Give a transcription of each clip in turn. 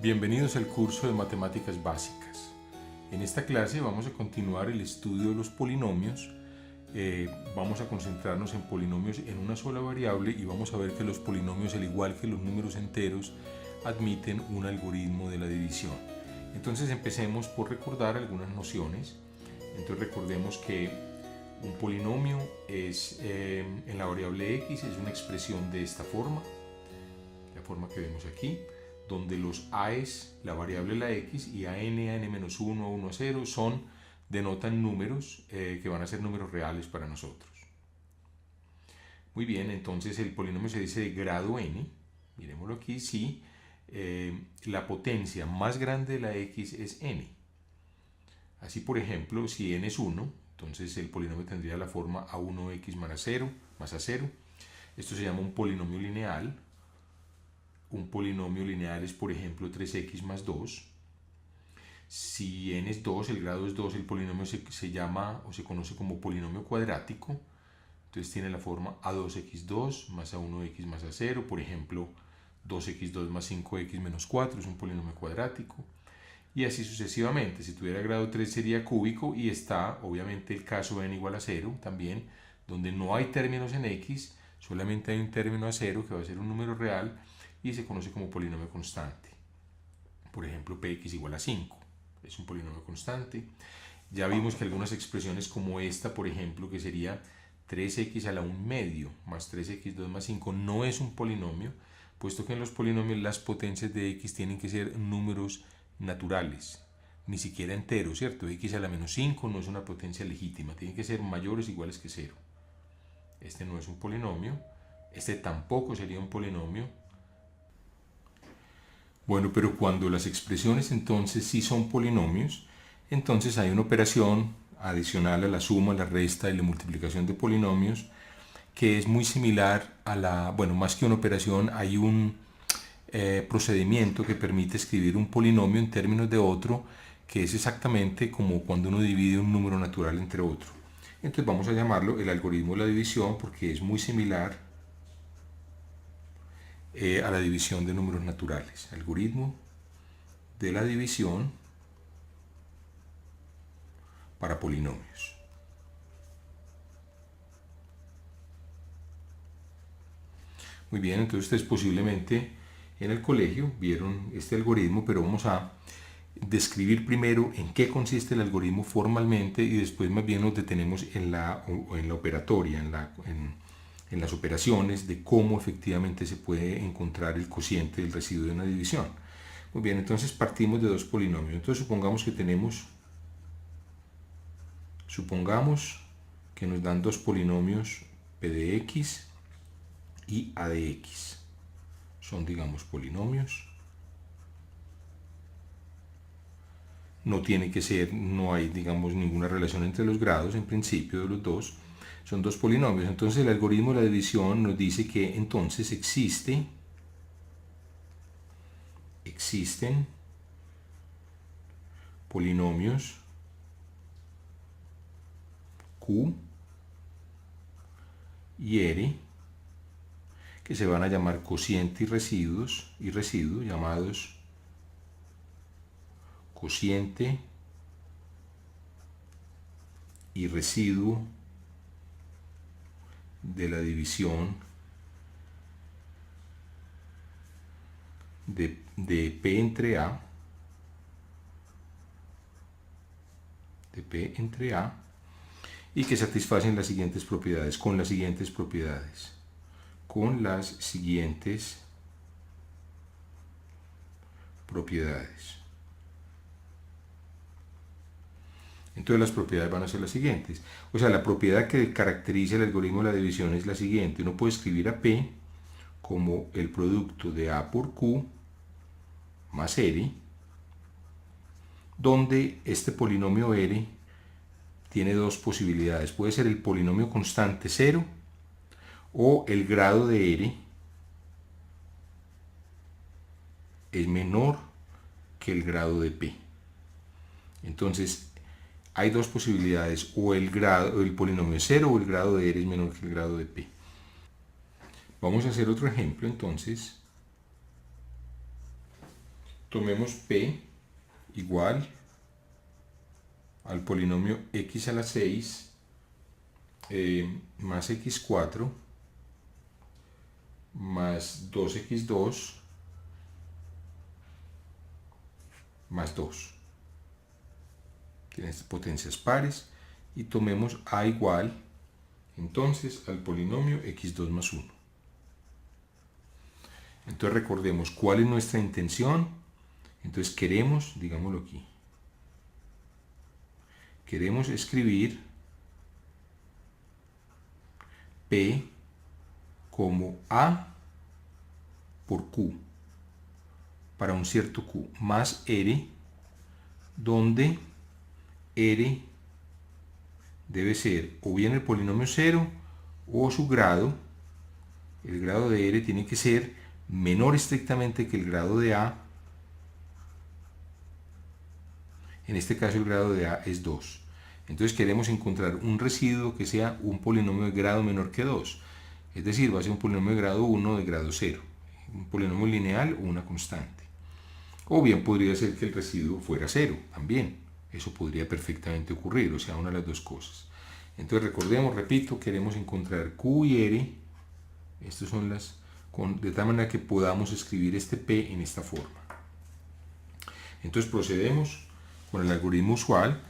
Bienvenidos al curso de Matemáticas Básicas. En esta clase vamos a continuar el estudio de los polinomios. Vamos a concentrarnos en polinomios en una sola variable y vamos a ver que los polinomios, al igual que los números enteros, admiten un algoritmo de la división. Entonces empecemos por recordar algunas nociones. Entonces recordemos que un polinomio es, en la variable x, es una expresión de esta forma, la forma que vemos aquí, donde los a's, la variable la x, y a n-1, a 0, denotan números que van a ser números reales para nosotros. Muy bien, entonces el polinomio se dice de grado n. Miremoslo aquí, si la potencia más grande de la x es n. Así, por ejemplo, si n es 1, entonces el polinomio tendría la forma a1x más a 0. Esto se llama un polinomio lineal. Un polinomio lineal es, por ejemplo, 3x más 2. Si n es 2, el grado es 2, el polinomio se llama o se conoce como polinomio cuadrático. Entonces tiene la forma a2x2 más a1x más a 0. Por ejemplo, 2x2 más 5x menos 4 es un polinomio cuadrático. Y así sucesivamente. Si tuviera grado 3 sería cúbico, y está obviamente el caso n igual a 0 también, donde no hay términos en x, solamente hay un término a 0 que va a ser un número real y se conoce como polinomio constante. Por ejemplo, px igual a 5 es un polinomio constante. Ya vimos que algunas expresiones como esta, por ejemplo, que sería 3x a la 1 medio más 3x2 más 5, no es un polinomio, puesto que en los polinomios las potencias de x tienen que ser números naturales, ni siquiera enteros, ¿cierto? X a la menos 5 no es una potencia legítima, tienen que ser mayores o iguales que 0. Este no es un polinomio, este tampoco sería un polinomio. Bueno, pero cuando las expresiones entonces sí son polinomios, entonces hay una operación adicional a la suma, la resta y la multiplicación de polinomios que es muy similar a la, bueno, más que una operación, hay un procedimiento que permite escribir un polinomio en términos de otro, que es exactamente como cuando uno divide un número natural entre otro. Entonces vamos a llamarlo el algoritmo de la división porque es muy similar a la división de números naturales. Algoritmo de la división para polinomios. Muy bien, entonces ustedes posiblemente en el colegio vieron este algoritmo, pero vamos a describir primero en qué consiste el algoritmo formalmente y después más bien nos detenemos en la operatoria, en las operaciones de cómo efectivamente se puede encontrar el cociente del residuo de una división. Muy bien, entonces partimos de dos polinomios. Entonces supongamos que nos dan dos polinomios p de x y a de x. Son, digamos, polinomios. No tiene que ser, no hay, digamos, ninguna relación entre los grados en principio de los dos. Son dos polinomios. Entonces el algoritmo de la división nos dice que entonces existen polinomios Q y R que se van a llamar cociente y residuo, llamados cociente y residuo de la división de P entre A, y que satisfacen las siguientes propiedades, con las siguientes propiedades. Entonces las propiedades van a ser las siguientes. O sea, la propiedad que caracteriza el algoritmo de la división es la siguiente. Uno puede escribir a P como el producto de A por Q más R, donde este polinomio R tiene dos posibilidades. Puede ser el polinomio constante 0 o el grado de R es menor que el grado de P. Entonces, hay dos posibilidades, o el polinomio es 0 o el grado de R es menor que el grado de P. Vamos a hacer otro ejemplo entonces. tomemos p igual al polinomio x a la 6 más x4 más 2x2 más 2. Tiene potencias pares y tomemos a igual entonces al polinomio x2 más 1. Entonces recordemos cuál es nuestra intención. Entonces queremos, digámoslo aquí, queremos escribir P como A por Q para un cierto Q más R, donde R debe ser o bien el polinomio 0 o su grado. El grado de R tiene que ser menor estrictamente que el grado de A. En este caso el grado de A es 2. Entonces queremos encontrar un residuo que sea un polinomio de grado menor que 2. Es decir, va a ser un polinomio de grado 1 o de grado 0. Un polinomio lineal o una constante. O bien podría ser que el residuo fuera 0 también. Eso podría perfectamente ocurrir, o sea, una de las dos cosas. Entonces recordemos, repito, queremos encontrar Q y R. Estas son las, de tal manera que podamos escribir este P en esta forma. Entonces procedemos con el algoritmo usual.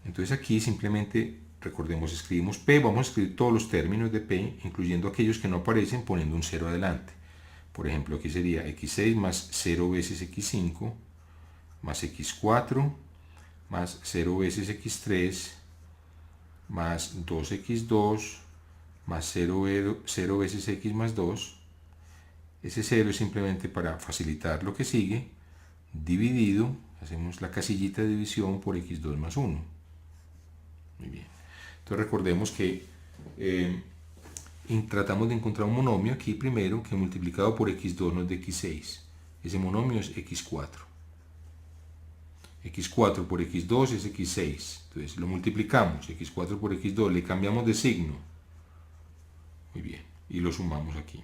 Entonces aquí simplemente, recordemos, escribimos P, vamos a escribir todos los términos de P, incluyendo aquellos que no aparecen, poniendo un 0 adelante. Por ejemplo, aquí sería x6 más 0 veces x5, más x4, más 0 veces x3, más 2x2, más 0 veces x más 2. Ese 0 es simplemente para facilitar lo que sigue, dividido, hacemos la casillita de división por x2 más 1. Muy bien. Entonces recordemos que tratamos de encontrar un monomio aquí primero que multiplicado por x2 nos dé x6. Ese monomio es x4. x4 por x2 es x6. Entonces lo multiplicamos, x4 por x2, le cambiamos de signo. Muy bien. Y lo sumamos aquí.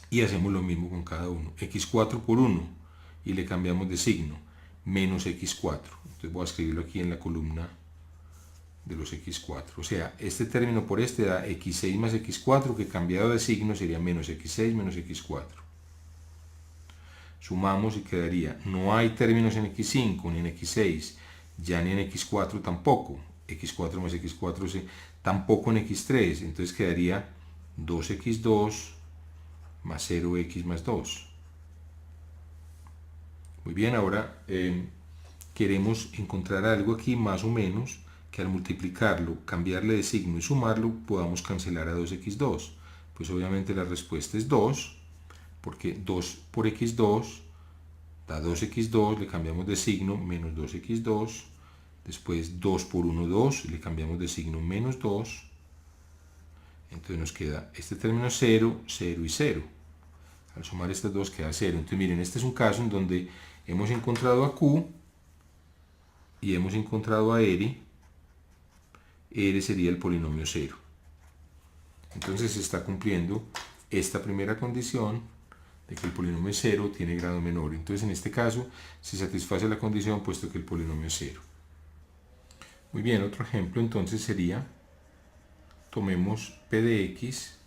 Y hacemos lo mismo con cada uno. x4 por 1 y le cambiamos de signo, menos x4. Entonces voy a escribirlo aquí en la columna de los x4. O sea, este término por este da x6 más x4, que cambiado de signo sería menos x6 menos x4. Sumamos y quedaría, no hay términos en x5 ni en x6, ya ni en x4 tampoco. x4 más x4 tampoco en x3, entonces quedaría 2x2 más 0x más 2. Muy bien, ahora queremos encontrar algo aquí más o menos que al multiplicarlo, cambiarle de signo y sumarlo, podamos cancelar a 2x2. Pues obviamente la respuesta es 2, porque 2 por x2 da 2x2, le cambiamos de signo, menos 2x2. Después 2 por 1, 2, le cambiamos de signo, menos 2. Entonces nos queda este término 0, 0 y 0. Al sumar estas dos queda 0. Entonces miren, este es un caso en donde hemos encontrado a Q y hemos encontrado a R. R sería el polinomio 0. Entonces se está cumpliendo esta primera condición de que el polinomio 0 tiene grado menor. Entonces en este caso se satisface la condición puesto que el polinomio es 0. Muy bien, otro ejemplo entonces sería, tomemos P de x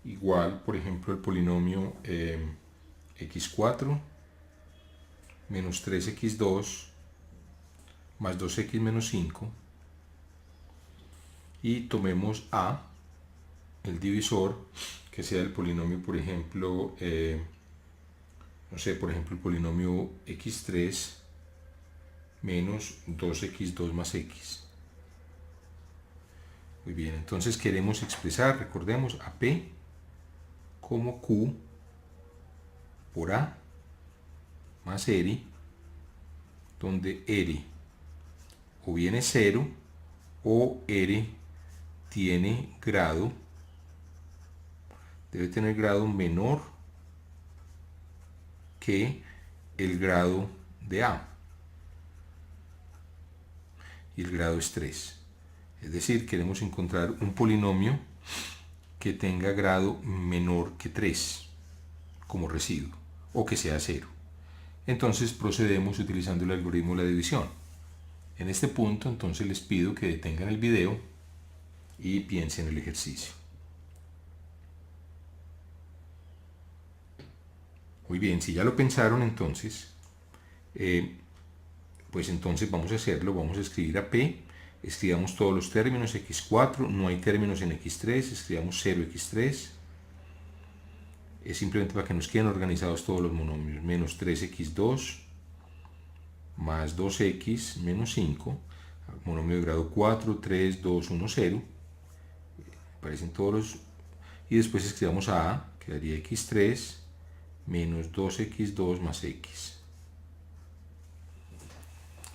igual, por ejemplo, el polinomio x4 menos 3x2 más 2x menos 5, y tomemos a, el divisor, que sea el polinomio, por ejemplo, no sé, por ejemplo, el polinomio x3 menos 2x2 más x. Muy bien, entonces queremos expresar, recordemos, a P como Q por A más R, donde R o bien es 0 o R tiene grado, debe tener grado menor que el grado de A, y el grado es 3. Es decir, queremos encontrar un polinomio que tenga grado menor que 3 como residuo, o que sea 0. Entonces procedemos utilizando el algoritmo de la división. En este punto entonces les pido que detengan el video y piensen el ejercicio. Muy bien, si ya lo pensaron entonces, pues entonces vamos a hacerlo, vamos a escribir a P, escribamos todos los términos, x4, no hay términos en x3, escribamos 0x3, es simplemente para que nos queden organizados todos los monomios, menos 3x2 más 2x menos 5, monomio de grado 4, 3, 2, 1, 0, aparecen todos los, y después escribamos a, quedaría x3 menos 2x2 más x.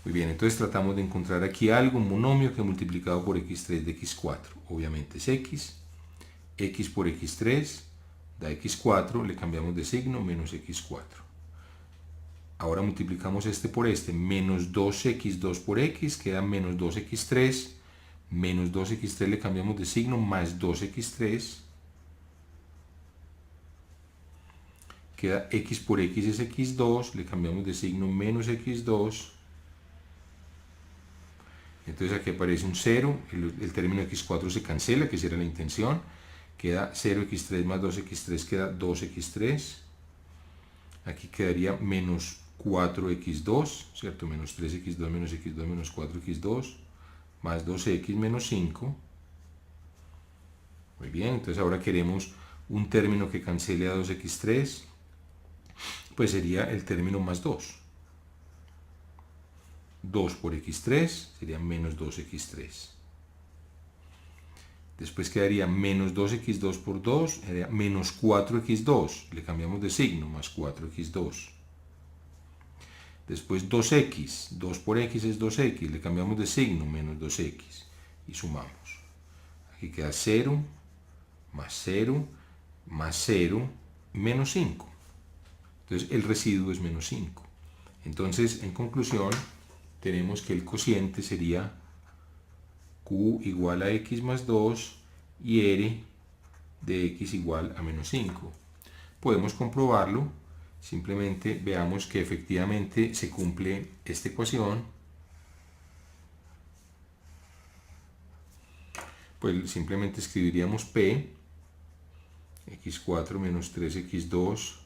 Muy bien, entonces tratamos de encontrar aquí algo, un monomio que multiplicado por x3 de x4, obviamente es x por x3 da x4, le cambiamos de signo, menos x4. Ahora multiplicamos este por este, menos 2x2 por x, queda menos 2x3, menos 2x3 le cambiamos de signo, más 2x3, queda x por x es x2, le cambiamos de signo, menos x2, entonces aquí aparece un 0, el término x4 se cancela, que esa era la intención, queda 0x3 más 2x3 queda 2x3, aquí quedaría menos 4x2, ¿cierto? Menos 3x2 menos x2 menos 4x2, más 2x menos 5. Muy bien, entonces ahora queremos un término que cancele a 2x3, pues sería el término más 2. 2 por x3 sería menos 2x3. Después quedaría menos 2x2 por 2, sería menos 4x2, le cambiamos de signo, más 4x2. Después 2x, 2 por x es 2x, le cambiamos de signo, menos 2x, y sumamos. Aquí queda 0, más 0, más 0, menos 5. Entonces el residuo es menos 5. Entonces, en conclusión, tenemos que el cociente sería q igual a x más 2 y r de x igual a menos 5. Podemos comprobarlo, simplemente veamos que efectivamente se cumple esta ecuación. Pues simplemente escribiríamos p, x4 menos 3x2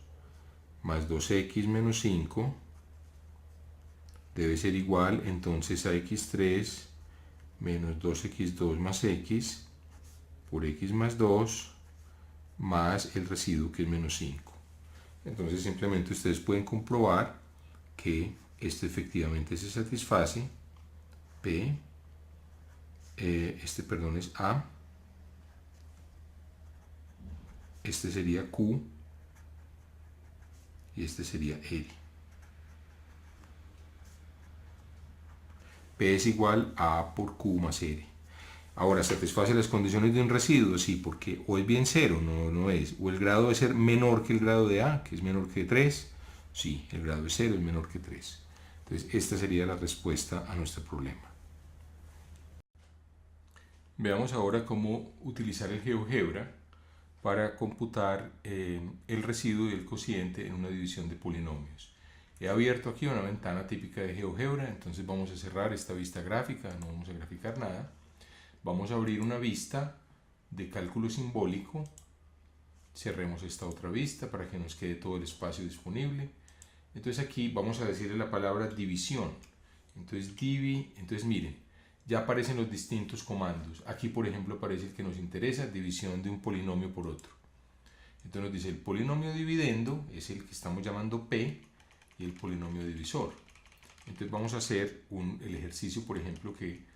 más 2x menos 5 debe ser igual entonces a x3 menos 2x2 más x por x más 2 más el residuo que es menos 5. Entonces simplemente ustedes pueden comprobar que esto efectivamente se satisface. P, perdón, es A, este sería Q y este sería R. P es igual a A por Q más R. Ahora, ¿satisface las condiciones de un residuo? Sí, porque o es bien 0, no es. O el grado debe ser menor que el grado de A, que es menor que 3. Sí, el grado es 0, es menor que 3. Entonces, esta sería la respuesta a nuestro problema. Veamos ahora cómo utilizar el GeoGebra para computar el residuo y el cociente en una división de polinomios. He abierto aquí una ventana típica de GeoGebra, entonces vamos a cerrar esta vista gráfica, no vamos a graficar nada. Vamos a abrir una vista de cálculo simbólico. Cerremos esta otra vista para que nos quede todo el espacio disponible. Entonces aquí vamos a decirle la palabra división. Entonces entonces miren, ya aparecen los distintos comandos. Aquí por ejemplo aparece el que nos interesa, división de un polinomio por otro. Entonces nos dice el polinomio dividendo es el que estamos llamando P y el polinomio divisor. Entonces vamos a hacer el ejercicio por ejemplo que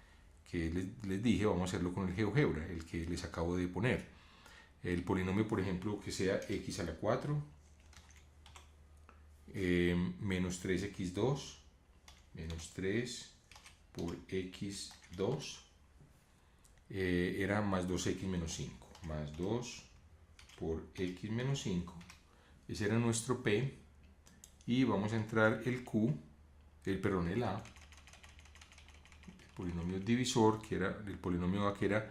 les dije, vamos a hacerlo con el GeoGebra, el que les acabo de poner. El polinomio, por ejemplo, que sea x a la 4 menos 3x2 menos 3 por x2 era más 2x menos 5, más 2 por x menos 5. Ese era nuestro P. Y vamos a entrar el Q, el A, polinomio divisor, que era el polinomio A, que era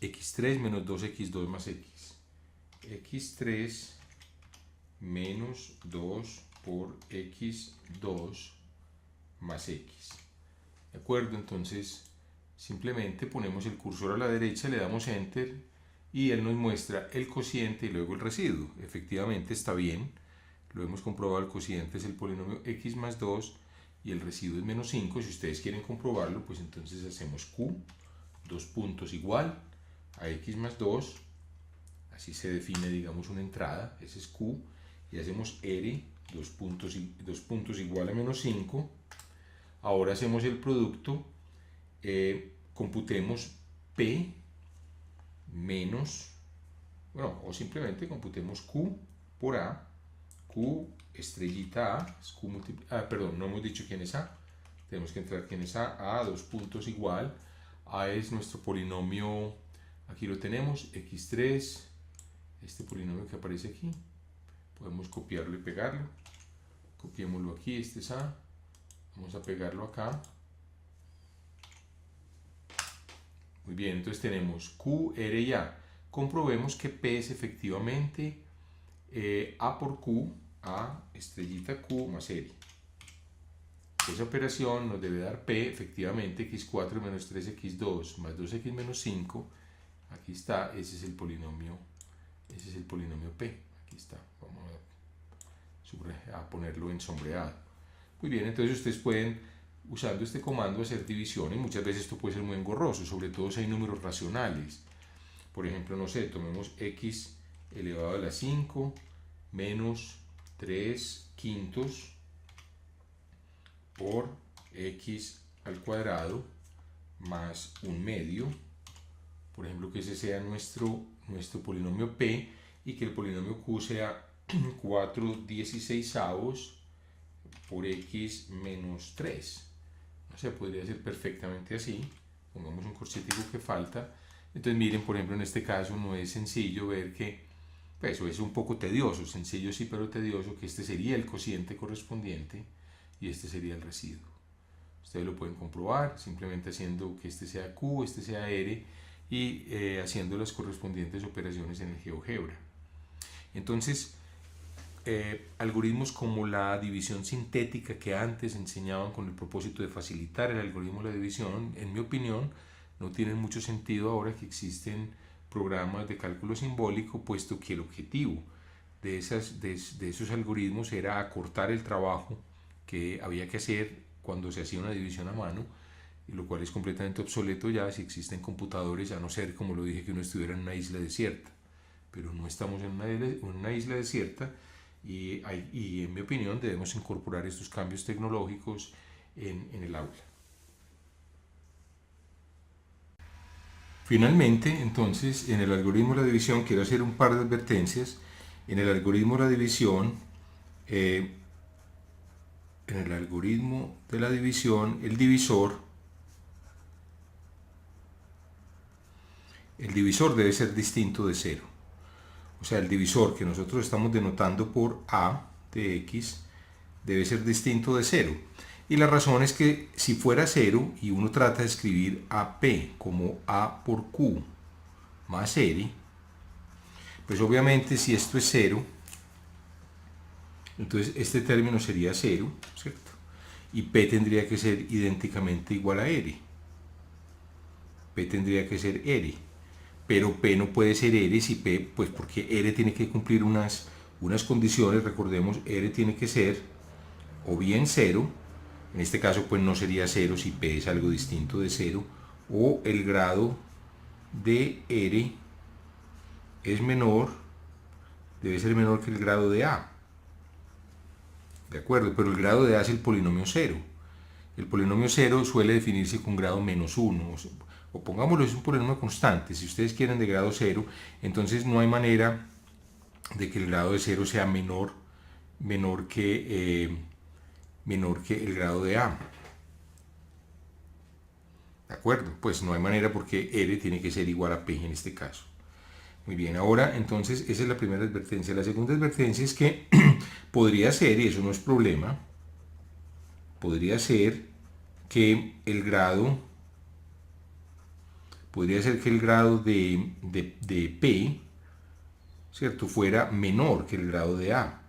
x3 menos 2x2 más x. x3 menos 2 por x2 más x. ¿De acuerdo? Entonces simplemente ponemos el cursor a la derecha, le damos enter y él nos muestra el cociente y luego el residuo. Efectivamente está bien, lo hemos comprobado, el cociente es el polinomio x más 2 y el residuo es menos 5. Si ustedes quieren comprobarlo, pues entonces hacemos q, dos puntos igual a x más 2, así se define, digamos, una entrada, ese es q, y hacemos r, dos puntos igual a menos 5. Ahora hacemos el producto, computemos p menos, bueno, o simplemente computemos q por a, q estrellita a, es q perdón, no hemos dicho quién es a, tenemos que entrar quién es a, dos puntos igual, a es nuestro polinomio, aquí lo tenemos, x3, este polinomio que aparece aquí, podemos copiarlo y pegarlo, copiémoslo aquí, este es a, vamos a pegarlo acá. Muy bien, entonces tenemos q, r y a. Comprobemos que p es efectivamente a por q, a estrellita q más r. Esa operación nos debe dar p, efectivamente, x4 menos 3x2 más 2x menos 5. Aquí está, ese es el polinomio p. Aquí está, vamos a ponerlo en sombreado. Muy bien, entonces ustedes pueden, usando este comando, hacer divisiones. Muchas veces esto puede ser muy engorroso, sobre todo si hay números racionales. Por ejemplo, no sé, tomemos x elevado a la 5 menos 3 quintos por x al cuadrado más un medio. Por ejemplo, que ese sea nuestro polinomio p y que el polinomio q sea 4/16 por x menos 3. No sé, podría ser perfectamente así. Pongamos un corchetico que falta. Entonces miren, por ejemplo, en este caso no es sencillo ver que, pues eso es un poco tedioso, sencillo sí, pero tedioso, que este sería el cociente correspondiente y este sería el residuo. Ustedes lo pueden comprobar simplemente haciendo que este sea q, este sea r y haciendo las correspondientes operaciones en el GeoGebra. Entonces, algoritmos como la división sintética que antes enseñaban con el propósito de facilitar el algoritmo de la división, en mi opinión, no tienen mucho sentido ahora que existen programas de cálculo simbólico, puesto que el objetivo de esos algoritmos era acortar el trabajo que había que hacer cuando se hacía una división a mano, y lo cual es completamente obsoleto ya si existen computadores, a no ser, como lo dije, que uno estuviera en una isla desierta. Pero no estamos en una isla desierta y en mi opinión debemos incorporar estos cambios tecnológicos en el aula. Finalmente, entonces, en el algoritmo de la división quiero hacer un par de advertencias. En el algoritmo de la división, el divisor debe ser distinto de 0. O sea, el divisor que nosotros estamos denotando por a de x debe ser distinto de 0. Y la razón es que si fuera 0 y uno trata de escribir ap como a por q más r, pues obviamente si esto es 0, entonces este término sería 0, ¿cierto? Y p tendría que ser idénticamente igual a r. P tendría que ser r. Pero p no puede ser r si p, pues porque r tiene que cumplir unas condiciones. Recordemos, r tiene que ser o bien 0, en este caso pues no sería 0 si p es algo distinto de 0, o el grado de r es menor, debe ser menor que el grado de a. ¿De acuerdo? Pero el grado de a es el polinomio 0. El polinomio 0 suele definirse con grado menos 1, o pongámoslo, es un polinomio constante. Si ustedes quieren de grado 0, entonces no hay manera de que el grado de 0 sea menor que el grado de a. ¿De acuerdo? Pues no hay manera porque r tiene que ser igual a p en este caso. Muy bien, ahora entonces esa es la primera advertencia. La segunda advertencia es que podría ser, y eso no es problema, podría ser que el grado de p, ¿cierto?, fuera menor que el grado de a.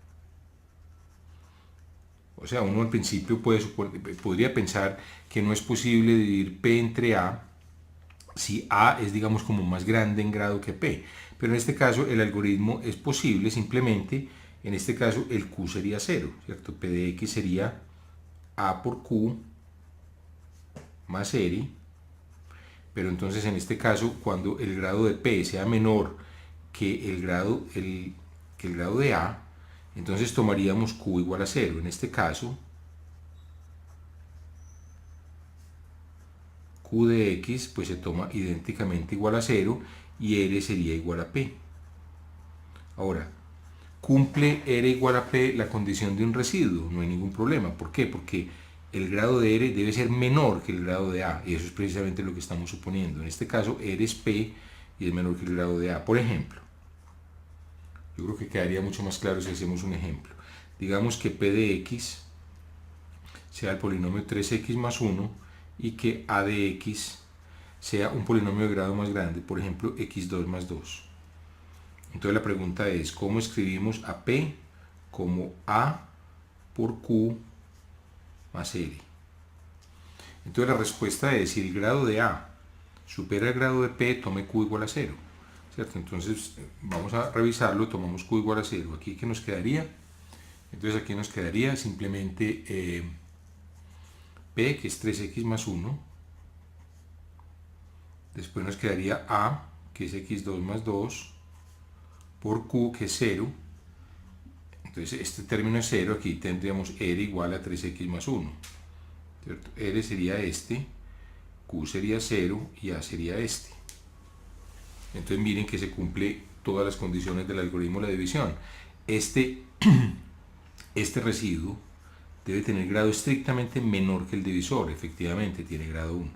O sea, uno al principio podría pensar que no es posible dividir P entre A si A es, digamos, como más grande en grado que P. Pero en este caso el algoritmo es posible, simplemente en este caso el Q sería 0, ¿cierto? P de X sería A por Q más R, pero entonces en este caso cuando el grado de P sea menor que el grado de A, entonces tomaríamos Q igual a 0. En este caso, Q de X pues se toma idénticamente igual a 0 y R sería igual a P. Ahora, ¿cumple R igual a P la condición de un residuo? No hay ningún problema. ¿Por qué? Porque el grado de R debe ser menor que el grado de A, y eso es precisamente lo que estamos suponiendo. En este caso, R es P y es menor que el grado de A. Por ejemplo, yo creo que quedaría mucho más claro si hacemos un ejemplo. Digamos que P de X sea el polinomio 3x más 1 y que A de X sea un polinomio de grado más grande, por ejemplo, x2 más 2. Entonces la pregunta es, ¿cómo escribimos a P como A por Q más R? Entonces la respuesta es, si el grado de A supera el grado de P, tome Q igual a 0. ¿Cierto? Entonces vamos a revisarlo, tomamos Q igual a 0. ¿Aquí qué nos quedaría? Entonces aquí nos quedaría simplemente P, que es 3x más 1. Después nos quedaría A, que es x2 más 2, por Q, que es 0. Entonces este término es 0, aquí tendríamos R igual a 3x más 1. ¿Cierto? R sería este, Q sería 0 y A sería este. Entonces miren que se cumple todas las condiciones del algoritmo de la división. Este residuo debe tener grado estrictamente menor que el divisor, efectivamente tiene grado 1.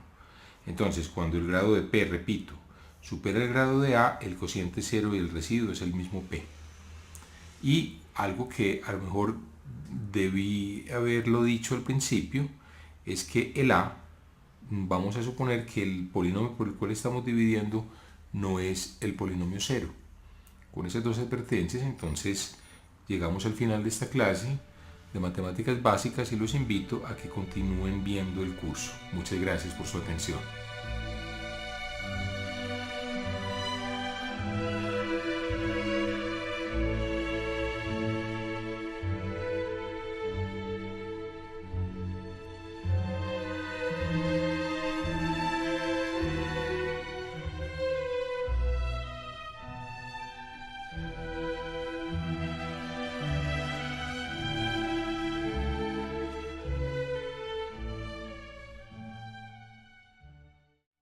Entonces cuando el grado de P, repito, supera el grado de A, el cociente es 0 y el residuo es el mismo P. Y algo que a lo mejor debí haberlo dicho al principio es que el A, vamos a suponer que el polinomio por el cual estamos dividiendo no es el polinomio 0. Con esas dos advertencias, entonces llegamos al final de esta clase de matemáticas básicas y los invito a que continúen viendo el curso. Muchas gracias por su atención.